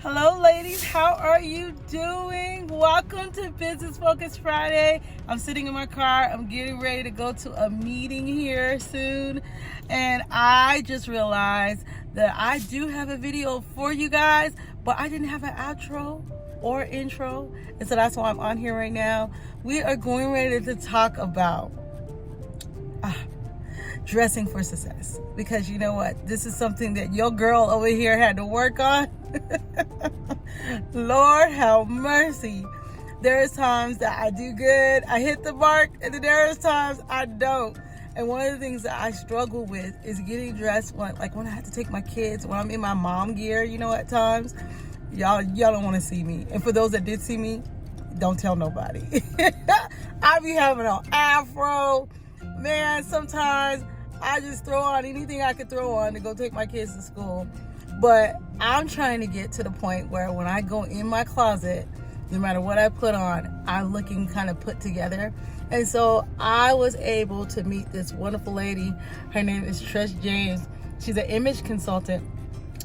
Hello, ladies. How are you doing? Welcome to Business Focus Friday. I'm sitting in my car. I'm getting ready to go to a meeting here soon. And I just realized that I do have a video for you guys, but I didn't have an outro or intro. And so that's why I'm on here right now. We are going ready to talk about dressing for success, because you know what, this is something that your girl over here had to work on. Lord have mercy. There's times that I do good, I hit the mark, and then there's times I don't. And one of the things that I struggle with is getting dressed when I have to take my kids, when I'm in my mom gear, at times y'all don't want to see me. And for those that did see me, don't tell nobody. I be having an afro, man. Sometimes I just throw on anything I could throw on to go take my kids to school. But I'm trying to get to the point where when I go in my closet, no matter what I put on, I'm looking kind of put together. And so I was able to meet this wonderful lady. Her name is Trish James. She's an image consultant,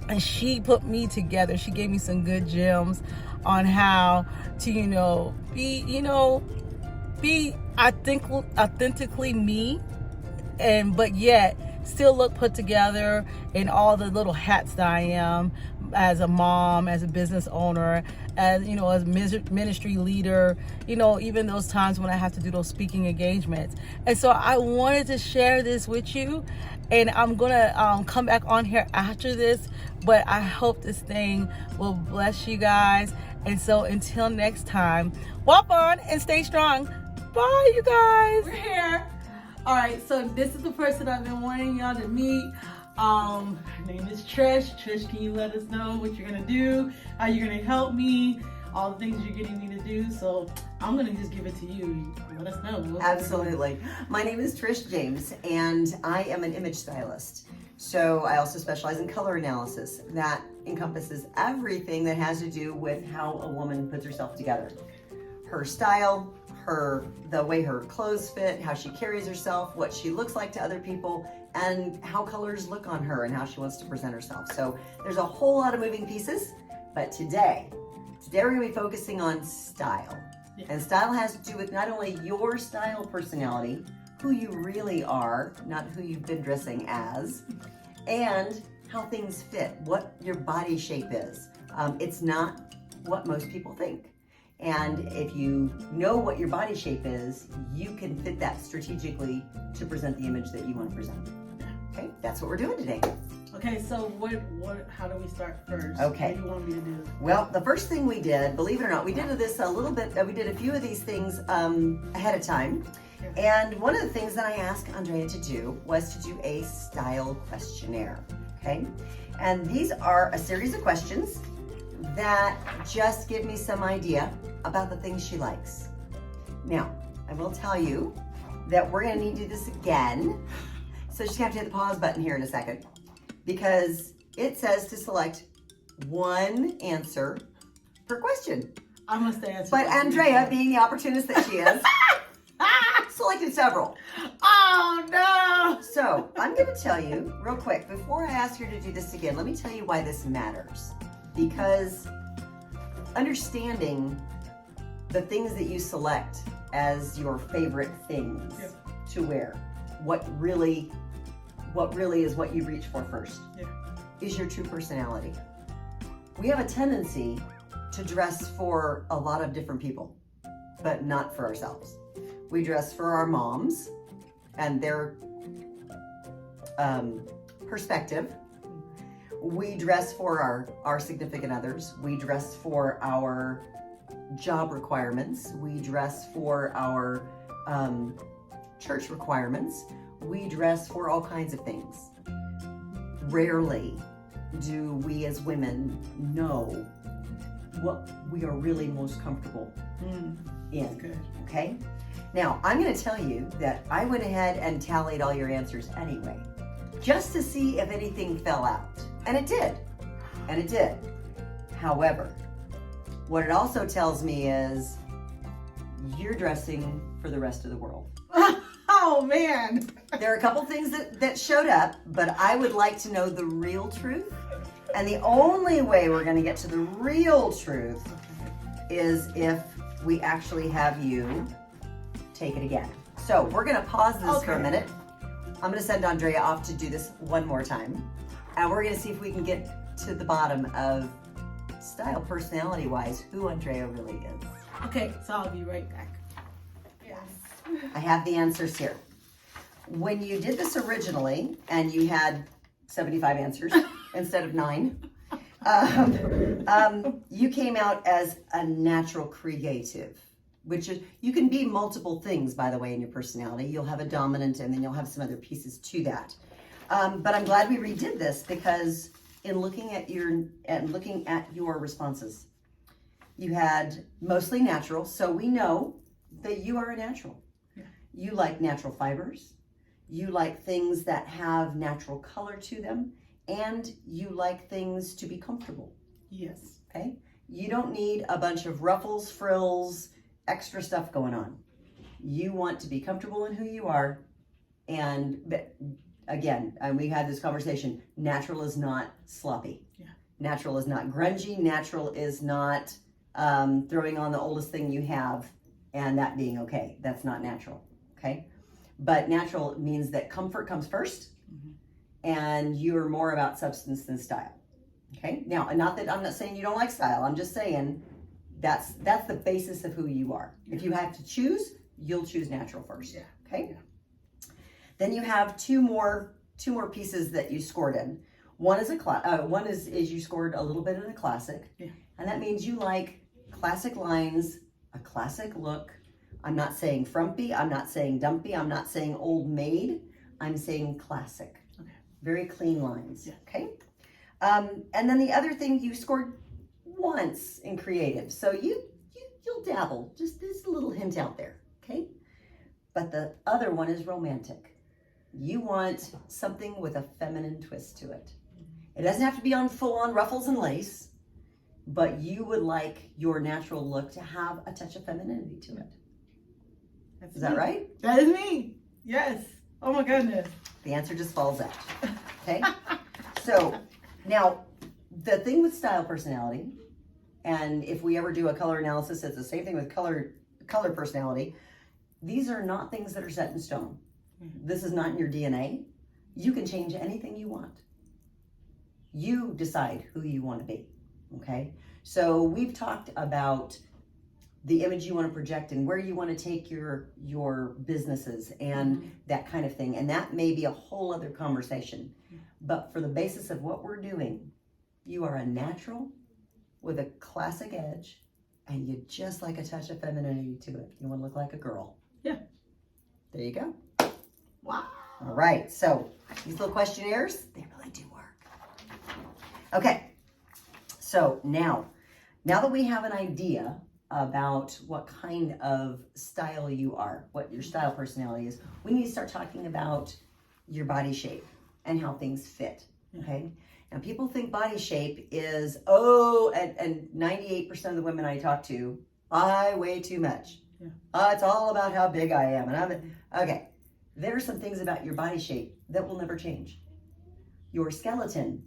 and she put me together. She gave me some good gems on how to, be authentically me, but yet still look put together in all the little hats that I am, as a mom, as a business owner, as ministry leader, even those times when I have to do those speaking engagements. And so I wanted to share this with you, and I'm gonna come back on here after this, but I hope this thing will bless you guys. And so until next time, walk on and stay strong. Bye, you guys. We're here. All right, so this is the person I've been wanting y'all to meet. Her name is Trish. Trish, can you let us know what you're gonna do, how you're gonna help me, all the things you're getting me to do? So I'm gonna just give it to you. Let us know. Absolutely. My name is Trish James, and I am an image stylist. So I also specialize in color analysis. That encompasses everything that has to do with how a woman puts herself together. Her style, the way her clothes fit, how she carries herself, what she looks like to other people, and how colors look on her and how she wants to present herself. So there's a whole lot of moving pieces, but today we're gonna be focusing on style. Yeah. And style has to do with not only your style personality, who you really are, not who you've been dressing as, and how things fit, what your body shape is. It's not what most people think. And if you know what your body shape is, you can fit that strategically to present the image that you want to present. Okay, that's what we're doing today. Okay, so how do we start first? Okay. What do you want me to do? Well, the first thing we did, believe it or not, we did this a little bit, we did a few of these things ahead of time. And one of the things that I asked Andrea to do was to do a style questionnaire, okay? And these are a series of questions that just give me some idea about the things she likes. Now, I will tell you that we're gonna need to do this again. So she's gonna have to hit the pause button here in a second, because it says to select one answer per question. I must answer. But Andrea, being the opportunist that she is, selected several. Oh no! So I'm gonna tell you real quick, before I ask her to do this again, let me tell you why this matters. Because understanding the things that you select as your favorite things to wear, what really is what you reach for first, is your true personality. We have a tendency to dress for a lot of different people, but not for ourselves. We dress for our moms and their perspective. We dress for our significant others. We dress for our job requirements. We dress for our church requirements. We dress for all kinds of things. Rarely do we as women know what we are really most comfortable in, okay? Now, I'm gonna tell you that I went ahead and tallied all your answers anyway, just to see if anything fell out. And it did. However, what it also tells me is you're dressing for the rest of the world. Oh man. There are a couple things that showed up, but I would like to know the real truth And the only way we're going to get to the real truth is if we actually have you take it again. So we're going to pause this for a minute. I'm going to send Andrea off to do this one more time. And we're going to see if we can get to the bottom of style, personality-wise, who Andrea really is. Okay, so I'll be right back. Yes. I have the answers here. When you did this originally, and you had 75 answers instead of 9, you came out as a natural creative, which is, you can be multiple things, by the way, in your personality. You'll have a dominant, and then you'll have some other pieces to that. But I'm glad we redid this, because in looking at your responses, you had mostly natural. So we know that you are a natural. Yeah. You like natural fibers. You like things that have natural color to them, and you like things to be comfortable. Yes. Okay. You don't need a bunch of ruffles, frills, extra stuff going on. You want to be comfortable in who you are. And again, we had this conversation, natural is not sloppy. Yeah. Natural is not grungy. Natural is not throwing on the oldest thing you have and that being okay. That's not natural. Okay. But natural means that comfort comes first, and you're more about substance than style. Okay. Now, not that I'm not saying you don't like style. I'm just saying that's the basis of who you are. Yeah. If you have to choose, you'll choose natural first. Yeah. Okay. Yeah. Then you have two more pieces that you scored in. One is is you scored a little bit in a classic, yeah. And that means you like classic lines, a classic look. I'm not saying frumpy. I'm not saying dumpy. I'm not saying old maid. I'm saying classic. Okay. Very clean lines. Yeah. Okay. And then the other thing, you scored once in creative, so you'll dabble. Just there's a little hint out there. Okay. But the other one is romantic. You want something with a feminine twist to it. It doesn't have to be on full-on ruffles and lace, but you would like your natural look to have a touch of femininity to it. Is that right? That is me. Yes. Oh my goodness. The answer just falls out. Okay? So now, the thing with style personality, and if we ever do a color analysis, it's the same thing with color personality. These are not things that are set in stone. This is not in your DNA. You can change anything you want. You decide who you want to be. Okay? So we've talked about the image you want to project and where you want to take your businesses and that kind of thing. And that may be a whole other conversation. But for the basis of what we're doing, you are a natural with a classic edge, and you just like a touch of femininity to it. You want to look like a girl. Yeah. There you go. Wow. All right. So these little questionnaires, they really do work. Okay. So now that we have an idea about what kind of style you are, what your style personality is, we need to start talking about your body shape and how things fit. Okay. Now people think body shape is, and 98% of the women I talk to, I weigh too much. Yeah. It's all about how big I am. And okay. There are some things about your body shape that will never change. Your skeleton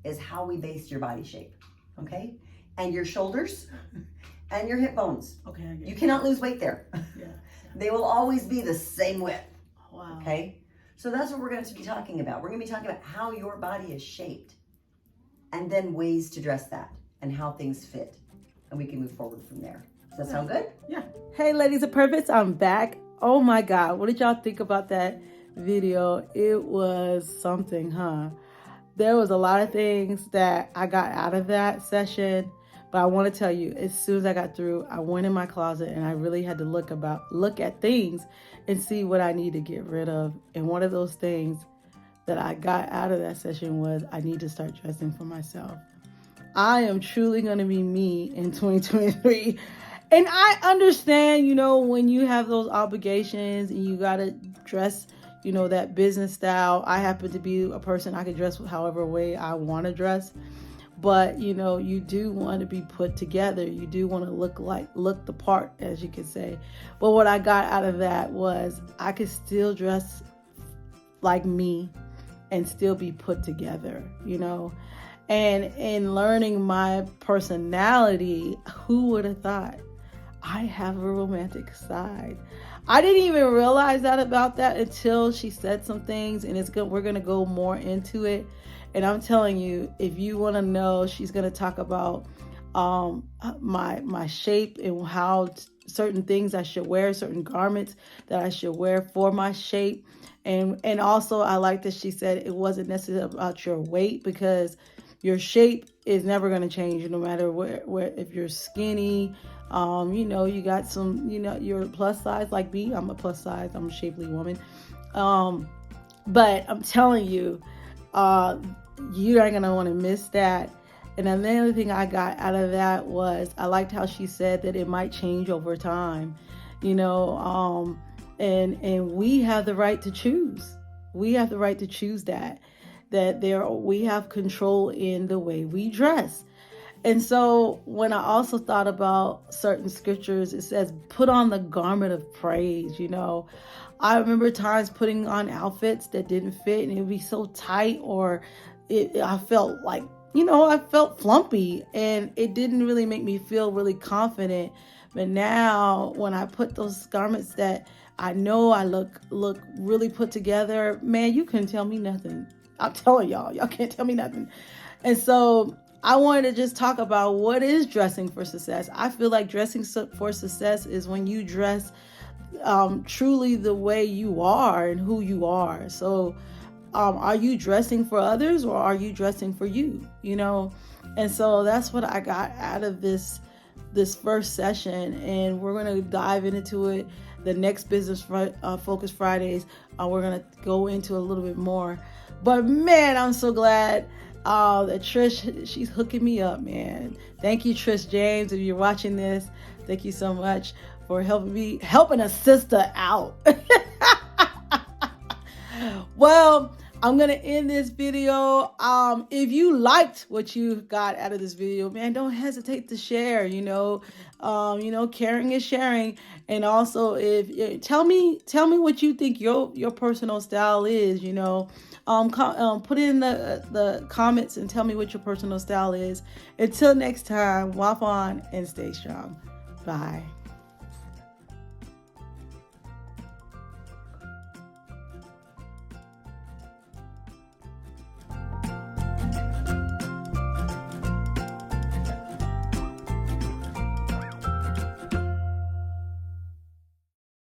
is how we base your body shape. Okay. And your shoulders and your hip bones. Okay. You cannot lose weight there. Yeah. They will always be the same width. Wow. Okay. So that's what we're going to be talking about. We're going to be talking about how your body is shaped, and then ways to dress that and how things fit. And we can move forward from there. Does that sound good? Yeah. Hey, ladies of purpose, I'm back. Oh my God. What did y'all think about that video? It was something, huh? There was a lot of things that I got out of that session. But I want to tell you, as soon as I got through, I went in my closet and I really had to look at things and see what I need to get rid of. And one of those things that I got out of that session was I need to start dressing for myself. I am truly going to be me in 2023. And I understand, when you have those obligations and you got to dress, that business style. I happen to be a person I can dress however way I want to dress. But, you do want to be put together. You do want to look the part, as you could say. But what I got out of that was I could still dress like me and still be put together, And in learning my personality, who would have thought I have a romantic side? I didn't even realize that about that until she said some things, and it's good. We're going to go more into it. And I'm telling you, if you want to know, she's going to talk about my shape and how certain things I should wear, certain garments that I should wear for my shape. And also I like that she said it wasn't necessarily about your weight, because your shape is never going to change no matter where if you're skinny, you got some, you're plus size like me. I'm a plus size, I'm a shapely woman. But I'm telling you, you aren't going to want to miss that. And another thing I got out of that was I liked how she said that it might change over time, and we have the right to choose. We have the right to choose that we have control in the way we dress. And so when I also thought about certain scriptures, it says, put on the garment of praise. I remember times putting on outfits that didn't fit, and it would be so tight, or I felt like, I felt flumpy, and it didn't really make me feel really confident. But now when I put those garments that I know I look really put together, man, you couldn't tell me nothing. I'm telling y'all can't tell me nothing. And so I wanted to just talk about what is dressing for success. I feel like dressing for success is when you dress truly the way you are and who you are. So are you dressing for others, or are you dressing for you? And so that's what I got out of this first session, and we're going to dive into it. The next Business Focus Fridays, we're going to go into a little bit more. But man, I'm so glad that Trish, she's hooking me up, man. Thank you, Trish James. If you're watching this, thank you so much for helping a sister out. Well, I'm going to end this video. If you liked what you got out of this video, man, don't hesitate to share, caring is sharing. And also, tell me what you think your personal style is, put it in the comments and tell me what your personal style is. Until next time, walk on and stay strong. Bye.